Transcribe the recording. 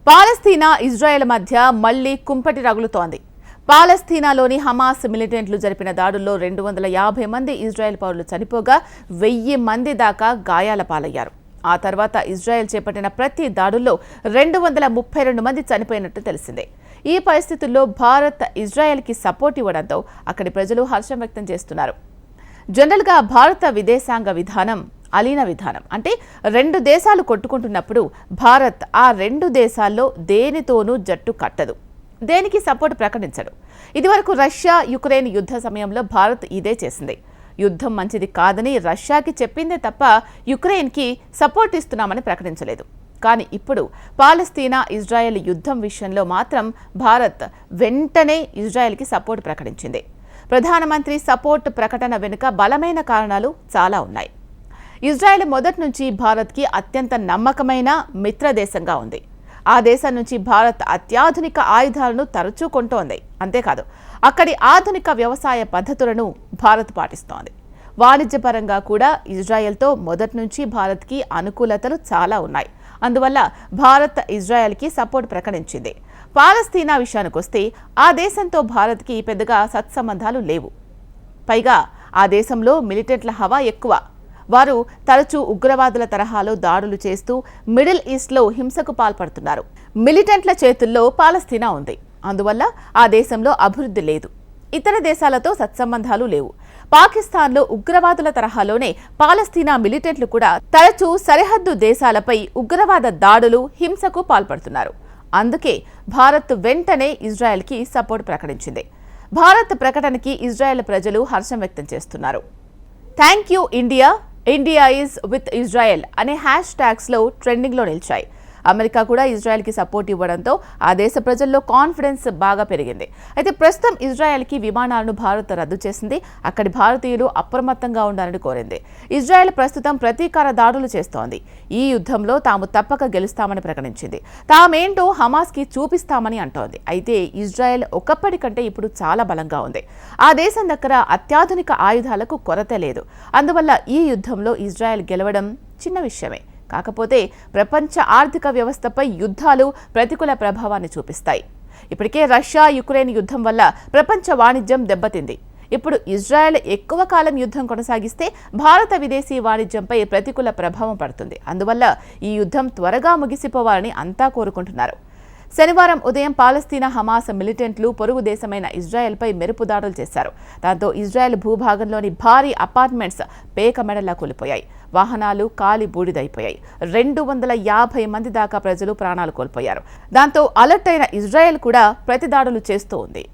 పాలస్తీనా Israel మధ్య మళ్లీ కుంపటి రగులుతోంది. పాలస్తీనాలోని హమాస్ మిలిటెంట్లు జరిపిన దాడుల్లో 250 మంది ఇజ్రాయెల్ పౌరులు చనిపోగా 1000 మంది దాకా గాయాల పాలయ్యారు. ఆ తర్వాత ఇజ్రాయెల్ చేపట్టిన ప్రతి దాడుల్లో 232 మంది చనిపోయినట్టు తెలిసిందే. ఈ పరిస్థితుల్లో భారత్ ఇజ్రాయెల్కి సపోర్ట్ ఇవ్వడంతో అక్కడి ప్రజలు హర్షం వ్యక్తం చేస్తున్నారు. జనరల్గా భారత విదేశాంగ విధానం అలీన విధానం. అంటే 2 దేశాలు కొట్టుకుంటున్నప్పుడు భారత్ ఆ 2 దేశాల్లో దేనితోనూ జట్టు కట్టదు, దేనికి సపోర్ట్ ప్రకటించడు. ఇదివరకు రష్యా యుక్రెయిన్ యుద్ధ సమయంలో భారత్ ఇదే చేసింది. యుద్ధం మంచిది కాదని రష్యాకి చెప్పిందే తప్ప యుక్రెయిన్కి సపోర్ట్ ఇస్తున్నామని ప్రకటించలేదు. కానీ ఇప్పుడు పాలస్తీనా ఇజ్రాయెల్ యుద్ధం విషయంలో మాత్రం భారత్ వెంటనే ఇజ్రాయెల్కి సపోర్ట్ ప్రకటించింది. ప్రధానమంత్రి సపోర్ట్ ప్రకటన వెనుక బలమైన కారణాలు చాలా ఉన్నాయి. ఇజ్రాయెల్ మొదటి నుంచి భారత్కి అత్యంత నమ్మకమైన మిత్ర దేశంగా ఉంది. ఆ దేశం నుంచి భారత్ అత్యాధునిక ఆయుధాలను తరచూ కొంటోంది. అంతేకాదు అక్కడి ఆధునిక వ్యవసాయ పద్ధతులను భారత్ పాటిస్తోంది. వాణిజ్యపరంగా కూడా ఇజ్రాయెల్తో మొదటి నుంచి భారత్కి అనుకూలతలు చాలా ఉన్నాయి. అందువల్ల భారత్ ఇజ్రాయెల్కి సపోర్ట్ ప్రకటించింది. పాలస్తీనా విషయానికొస్తే ఆ దేశంతో భారత్కి పెద్దగా సత్సంబంధాలు లేవు. పైగా ఆ దేశంలో మిలిటెంట్ల హవా ఎక్కువ. వారు తరచూ ఉగ్రవాదుల తరహాలో దాడులు చేస్తూ మిడిల్ ఈస్ట్లో హింసకు పాల్పడుతున్నారు. మిలిటెంట్ల చేతుల్లో పాలస్తీనా ఉంది. అందువల్ల ఆ దేశంలో అభివృద్ధి లేదు. ఇతర దేశాలతో సత్సంబంధాలు లేవు. పాకిస్తాన్లో ఉగ్రవాదుల తరహాలోనే పాలస్తీనా మిలిటెంట్లు కూడా తరచూ సరిహద్దు దేశాలపై ఉగ్రవాద దాడులు, హింసకు పాల్పడుతున్నారు. అందుకే భారత్ వెంటనే ఇజ్రాయెల్కి సపోర్ట్ ప్రకటించింది. భారత్ ప్రకటనకి ఇజ్రాయెల్ ప్రజలు హర్షం వ్యక్తం చేస్తున్నారు. Thank you India, India is with Israel అనే హ్యాష్ ట్యాగ్స్లో ట్రెండింగ్లో నిలిచాయి. అమెరికా కూడా ఇజ్రాయెల్కి సపోర్ట్ ఇవ్వడంతో ఆ దేశ ప్రజల్లో కాన్ఫిడెన్స్ బాగా పెరిగింది. అయితే ప్రస్తుతం ఇజ్రాయెల్కి విమానాలను భారత్ రద్దు చేసింది. అక్కడి భారతీయులు అప్రమత్తంగా ఉండాలని కోరింది. ఇజ్రాయెల్ ప్రస్తుతం ప్రతీకార దాడులు చేస్తోంది. ఈ యుద్ధంలో తాము తప్పక గెలుస్తామని ప్రకటించింది. తామేంటో హమాస్కి చూపిస్తామని అంటోంది. అయితే ఇజ్రాయెల్ ఒకప్పటికంటే ఇప్పుడు చాలా బలంగా ఉంది. ఆ దేశం దగ్గర అత్యాధునిక ఆయుధాలకు కొరత లేదు. అందువల్ల ఈ యుద్ధంలో ఇజ్రాయెల్ గెలవడం చిన్న విషయమే. కాకపోతే ప్రపంచ ఆర్థిక వ్యవస్థపై యుద్ధాలు ప్రతికూల ప్రభావాన్ని చూపిస్తాయి. ఇప్పటికే రష్యా యుక్రెయిన్ యుద్ధం వల్ల ప్రపంచ వాణిజ్యం దెబ్బతింది. ఇప్పుడు ఇజ్రాయెల్ ఎక్కువ కాలం యుద్ధం కొనసాగిస్తే భారత విదేశీ వాణిజ్యంపై ప్రతికూల ప్రభావం పడుతుంది. అందువల్ల ఈ యుద్ధం త్వరగా ముగిసిపోవాలని అంతా కోరుకుంటున్నారు. శనివారం ఉదయం పాలస్తీనా హమాస్ మిలిటెంట్లు పొరుగు దేశమైన ఇజ్రాయెల్పై మెరుపు దాడులు చేశారు. దాంతో ఇజ్రాయెల్ భూభాగంలోని భారీ అపార్ట్మెంట్స్ పేకమెడలా కూలిపోయాయి. వాహనాలు కాలి బూడిదైపోయాయి. 250 మంది దాకా ప్రజలు ప్రాణాలు కోల్పోయారు. దాంతో అలర్ట్ అయిన ఇజ్రాయెల్ కూడా ప్రతి దాడులు చేస్తూ ఉంది.